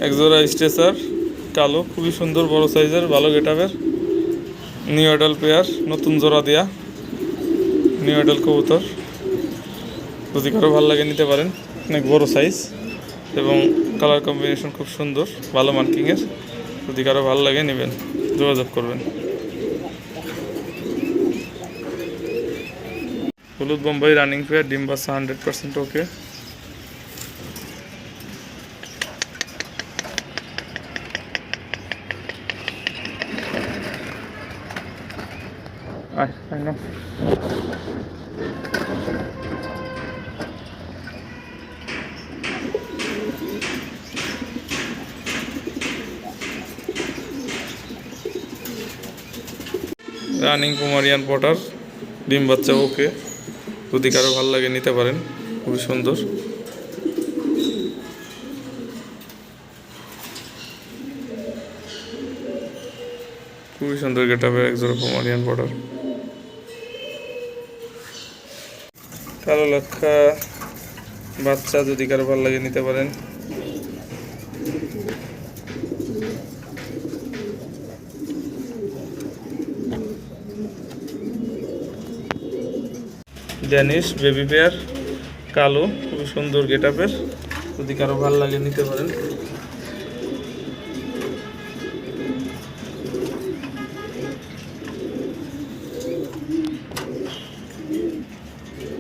একজোড়া স্ট্রেচার কালো, খুবই সুন্দর, বড় সাইজের, ভালো গেটআপের। নিউ অ্যাডাল পেয়ার, নতুন জোড়া দেয়া নিউ অ্যাডাল কবুতর। যদি কারো ভালো লাগে নিতে পারেন, অনেক বড় সাইজ এবং কালার কম্বিনেশন খুব সুন্দর, ভালো মার্কিংয়ের। যদি কারো ভালো লাগে নেবেন, যোগাযোগ করবেন। হলুদ বোম্বাই রানিং পেয়ার, ডিম বাচ্চা 100% ওকে। রানিং পোমারিয়ান পটার, ডিম বাচ্চা ওকে। যদি কারো ভালো লাগে নিতে পারেন, খুবই সুন্দর। খুবই সুন্দর গেটআপের একজোড়া পোমারিয়ান পটার। কালো লক্ষা বাচ্চা, যদি কারো ভালো লাগে নিতে পারেন। ড্যানিশ বেবি পেয়ার কালো, খুবই সুন্দর গেটআপের। যদি কারো ভালো লাগে নিতে পারেন।